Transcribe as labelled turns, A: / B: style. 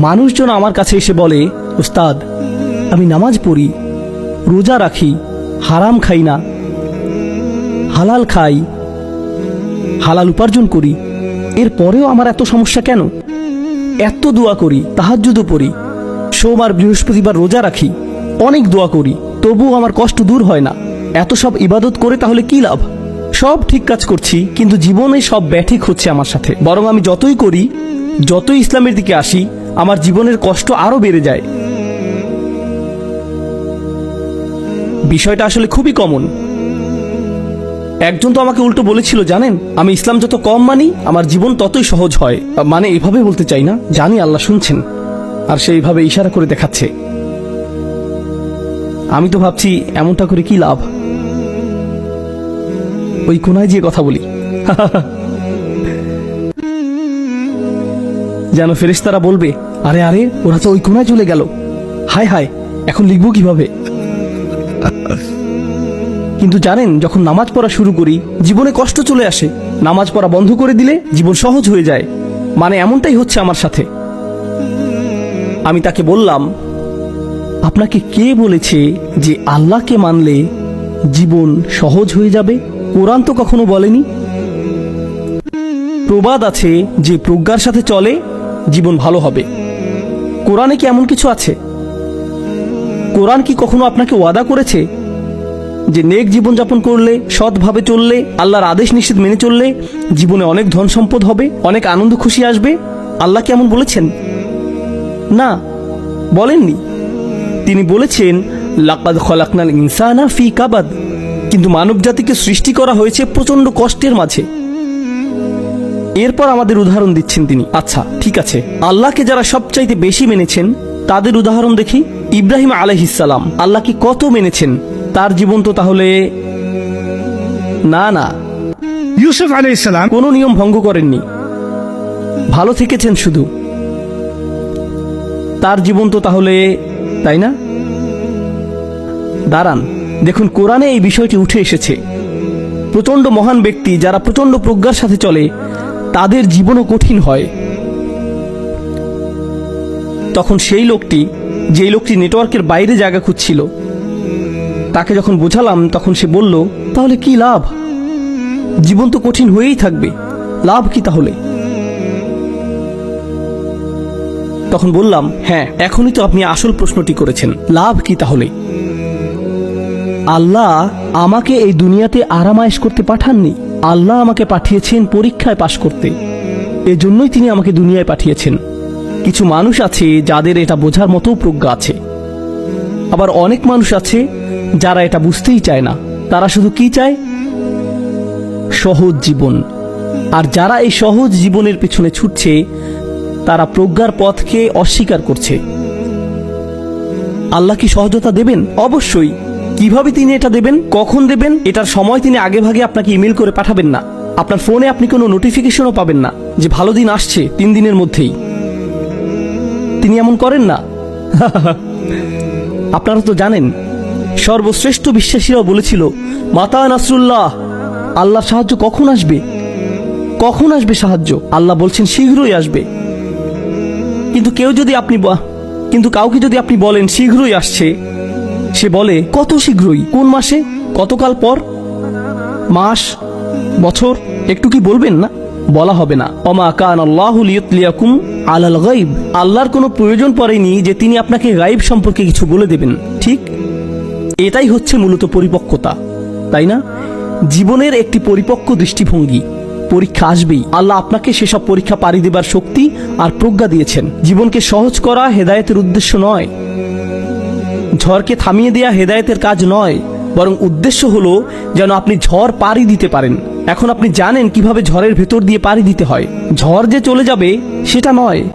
A: মানুষজন আমার কাছে এসে বলে, উস্তাদ আমি নামাজ পড়ি, রোজা রাখি, হারাম খাই না, হালাল খাই, হালাল উপার্জন করি, এরপরেও আমার এত সমস্যা কেন? এত দোয়া করি, তাহাজ্জুদও পড়ি, সোমবার বৃহস্পতিবার রোজা রাখি, অনেক দোয়া করি, তবুও আমার কষ্ট দূর হয় না। এত সব ইবাদত করে তাহলে কি লাভ? সব ঠিক কাজ করছি, কিন্তু জীবনে সব ব্যাঠিক হচ্ছে আমার সাথে। বরং আমি যতই করি, যতই ইসলামের দিকে আসি, আমার জীবনের কষ্ট আরো বেড়ে যায়। বিষয়টা আসলে খুবই কমন। একজন তো আমাকে উল্টো বলেছিল, জানেন, আমি ইসলাম যত কম মানি আমার জীবন ততই সহজ হয়। মানে এভাবে বলতে চাই না, জানি আল্লাহ শুনছেন, আর সেইভাবে ইশারা করে দেখাচ্ছে। আমি তো ভাবছি এমনটা করে কি লাভ, ওই কোনায় যে কথা বলি যেন ফেরেশতারা বলবে, আরে আরে ওরা তো ওই কোনায় চলে গেল, হায় হায় এখন লিখবো কিভাবে। কিন্তু জানেন, যখন নামাজ পড়া শুরু করি জীবনে কষ্ট চলে আসে, নামাজ পড়া বন্ধ করে দিলে জীবন সহজ হয়ে যায়। মানে এমনটাই হচ্ছে আমার সাথে। আমি তাকে বললাম, আপনাকে কে বলেছে যে আল্লাহকে মানলে জীবন সহজ হয়ে যাবে? কোরআন তো কখনো বলেনি। প্রবাদ আছে যে প্রজ্ঞার সাথে চলে জীবন ভালো হবে। কোরআনে কি এমন কিছু আছে? কোরআন কি কখনো আপনাকে ওয়াদা করেছে যে নেক জীবনযাপন করলে, সৎভাবে চললে, আল্লাহর আদেশ নিষেধ মেনে চললে জীবনে অনেক ধন সম্পদ হবে, অনেক আনন্দ খুশি আসবে? আল্লাহ কি এমন বলেছেন? না, বলেননি। তিনি বলেছেন, লাকাদ খলাকনাল ইনসানা ফি কাবাদ। কিন্তু মানব জাতিকে সৃষ্টি করা হয়েছে প্রচন্ড কষ্টের মাঝে। এরপর আমাদের উদাহরণ দিচ্ছেন তিনি। আচ্ছা ঠিক আছে, আল্লাহকে যারা সবচাইতে বেশি মেনেছেন তাদের উদাহরণ দেখি। ইব্রাহিম আলাইহিস সালাম আল্লাহকে কত মেনেছেন, তার জীবন তো তাহলে না।
B: ইউসুফ আলাইহিস সালাম
A: কোনো নিয়ম ভঙ্গ করেননি, ভালো থেকেছেন শুধু, তার জীবন তো তাহলে, তাই না? দাঁড়ান, দেখুন কোরআনে এই বিষয়টি উঠে এসেছে। প্রচন্ড মহান ব্যক্তি যারা প্রচন্ড প্রজ্ঞার সাথে চলে তাদের জীবনও কঠিন হয়। তখন সেই লোকটি, যেই লোকটি নেটওয়ার্কের বাইরে জায়গা খুঁজছিল, তাকে যখন বোঝালাম তখন সে বলল, তাহলে কি লাভ? জীবন তো কঠিন হয়েই থাকবে, লাভ কি তাহলে? তখন বললাম, হ্যাঁ এখনই তো আপনি আসল প্রশ্নটি করেছেন, লাভ কি তাহলে? আল্লাহ আমাকে এই দুনিয়াতে আরামায়েশ করতে পাঠাননি, আল্লাহ আমাকে পাঠিয়েছেন পরীক্ষায় পাশ করতে। এজন্যই তিনি আমাকে দুনিয়ায় পাঠিয়েছেন। কিছু মানুষ আছে যাদের এটা বোঝার মতো প্রজ্ঞা আছে, আবার অনেক মানুষ আছে যারা এটা বুঝতেই চায় না। তারা শুধু কি চায়? সহজ জীবন। আর যারা এই সহজ জীবনের পিছনে ছুটছে তারা প্রজ্ঞার পথকে অস্বীকার করছে। আল্লাহ কি সহজতা দেবেন? অবশ্যই। কিভাবে তিনি এটা দেবেন, কখন দেবেন, এটার সময় তিনি আগে ভাগে আপনাকে ইমেল করে পাঠাবেন না। আপনার ফোনে আপনি কোনো নোটিফিকেশনও পাবেন না যে ভালো দিন আসছে 3 দিনের মধ্যেই। তিনি এমন করেন না। আপনারা তো জানেন, সর্বশ্রেষ্ঠ বিশ্বাসীরাও বলেছিল, মাতা নাসরুল্লাহ, আল্লাহর সাহায্য কখন আসবে, কখন আসবে সাহায্য? আল্লাহ বলছেন শীঘ্রই আসবে। কিন্তু কাউকে যদি আপনি বলেন শীঘ্রই আসছে, সে বলে কত শীঘ্রই, কোন মাসে, কতকাল পর, মাস, বছর, একটু কি বলবেন না? বলা হবে না। ওমা কান আল্লাহু লিইউতলিয়াকুম আলাল গায়ব। আল্লাহর কোনো প্রয়োজন পড়েনি যে তিনি আপনাকে গায়ব সম্পর্কে কিছু বলে দেবেন। ঠিক এটাই হচ্ছে মূলত পরিপক্কতা, তাই না? জীবনের একটি পরিপক্ক দৃষ্টিভঙ্গি। পরীক্ষা আসবেই, আল্লাহ আপনাকে সেসব পরীক্ষা পাড়ি দেবার শক্তি আর প্রজ্ঞা দিয়েছেন। জীবনকে সহজ করা হেদায়েতের উদ্দেশ্য নয়, ঝড়কে থামিয়ে দেয়া হেদায়েতের কাজ নয়, বরং উদ্দেশ্য হলো যেন আপনি ঝড় পাড়ি দিতে পারেন। এখন আপনি জানেন কিভাবে ঝড়ের ভেতর দিয়ে পাড়ি দিতে হয়। ঝড় যে চলে যাবে সেটা নয়।